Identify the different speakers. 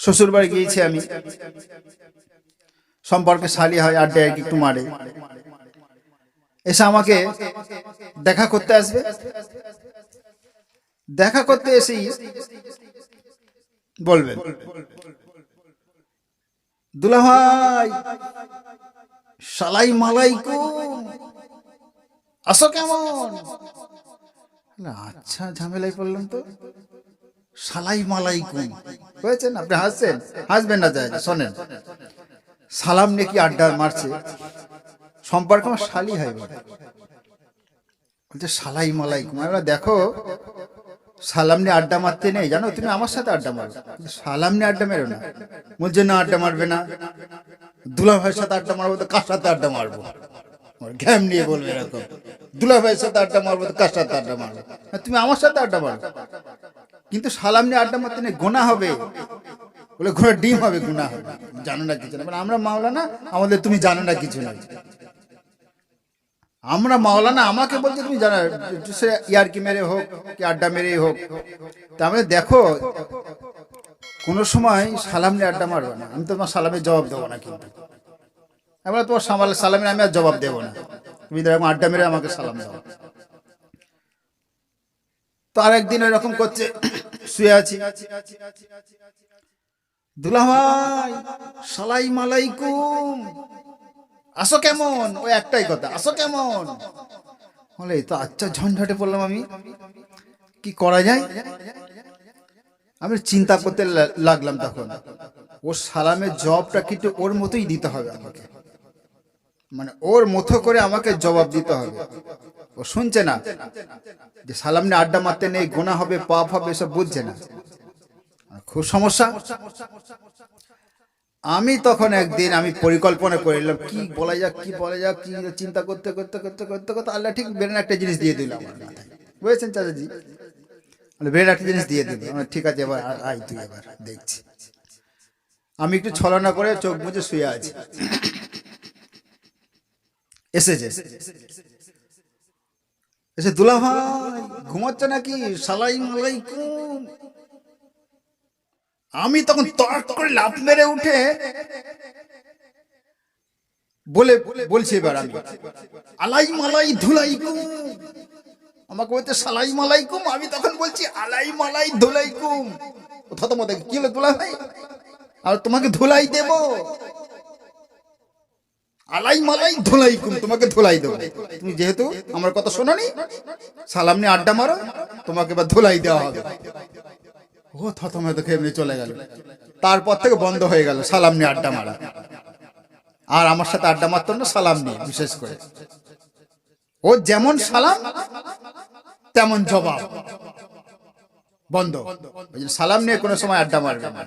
Speaker 1: শ্বশুর বাড়ি গিয়েছি আমি, সম্পর্কে শালি হয়, আড্ডা একটু মারে, এসে আমাকে দেখা করতে আসবে। দেখা করতে এসেই বলবেন, দুলাভাই সালাই মালাইকুম, আসো কেমন? আচ্ছা, ঝামেলায় পড়লাম তো। সালাই মালাইকুম বুঝেছেন? আপনি হাসছেন, হাসবেন না, যায় শোনেন। সালাম নিয়ে কি আড্ডা মারছে, সম্পর্ক আমার শালি হয় বলছে সালাই মালাইকুম। দেখো, সালাম নিয়ে আড্ডা মারতে নেই, জানো, তুমি আমার সাথে আড্ডা মারো, সালাম নিয়ে আড্ডা মেরো না। বলছে না, আড্ডা মারবে না। দুলা ভাইয়ের সাথে আড্ডা মারবো তো কার সাথে আড্ডা মারবো? ঘ্যাম নিয়ে বলবে এরকম, দুলা ভাইয়ের সাথে আড্ডা মারবো তো কার সাথে আড্ডা মারবো? তুমি আমার সাথে আড্ডা মারো, কিন্তু সালাম নিয়ে আড্ডা মারতে নেই, গোনা হবে। বলে ঘোড়া ডিম হবে, গুনাহ হবে, জানো না কিছু না। মানে আমরা মাওলানা, আমাদের তুমি জানো না কিছু না। আমরা মাওলানা, আমাকে বলছে তুমি জানো, সে ইয়ারকি মেরে হোক কি আড্ডা মেরেই হোক। তা আমি দেখো, কোনো সময় সালাম নিয়ে আড্ডা মারবো না, আমি তোমার সালামের জবাব দেবো না। কিন্তু আমরা তোমার সালামের আমি আর জবাব দেবো না, তুমি দেখো আড্ডা মেরে আমাকে সালাম দাও। তো আর একদিন এরকম করছে, শুয়ে আছি, দুলাভাই সালাই মালাইকুম, আসো কেমন? ওই একটাই কথা, আসো কেমন? বলে তো আচ্ছা, ঝঞ্ঝাটে পড়লাম আমি, কি করা যায়? আমি চিন্তা করতে লাগলাম। তখন ওর সালামের জবাবটা কিন্তু ওর মতোই দিতে হবে আমাকে, মানে ওর মতো করে আমাকে জবাব দিতে হবে। ও শুনছে না যে সালাম নিয়ে আড্ডা মারতে নেই, গুনাহ হবে, পাপ হবে, এসব বুঝছে না। খুব সমস্যা। আমি তখন একদিন আমি পরিকল্পনা করে নিলাম, কি বলা যাক, কি বলা যাক, কি চিন্তা করতে করতে করতে করতে করতে আল্লাহ ঠিক বেরেন একটা জিনিস দিয়ে দিল আমার মাথায়, বুঝেছেন চাচাজি? বেরেন একটা জিনিস দিয়ে দিল। ঠিক আছে, এবার আয় তুই, এবার দেখছি। আমি একটু ছলনা করে চোখ বুজে শুয়ে আছি, এসেছে এসে, দুলাভাই ঘুমাচ্ছে নাকি? সালাম আলাইকুম। আমি তখন তড়াক করে লাফ মেরে উঠে বলছি, এবার আমি আলাই মালাই ধুলাইকুম। আমাকে বলছে সালাই মালাইকুম, আমি তখন বলছি আলাই মালাই ধুলাইকুম। থতমত, কি হলো দুলাভাই? আর তোমাকে ধুলাই দেব, আলাই মালাই ধুলাইকুম, তোমাকে ধুলাই দেবো। তুমি যেহেতু আমার কথা শোনোনি, সালাম নিয়ে আড্ডা মারো, তোমাকে এবার ধুলাই দেওয়া হবে। ও থতমত খেয়ে এমনি চলে গেল। তারপর থেকে বন্ধ হয়ে গেল সালাম নিয়ে আড্ডা মারা। আর আমার সাথে আড্ডা মারতো না সালাম নিয়ে, বিশেষ করে। ও যেমন সালাম তেমন জবাব, বন্ধ। সালাম নিয়ে কোনো সময় আড্ডা মারবে না।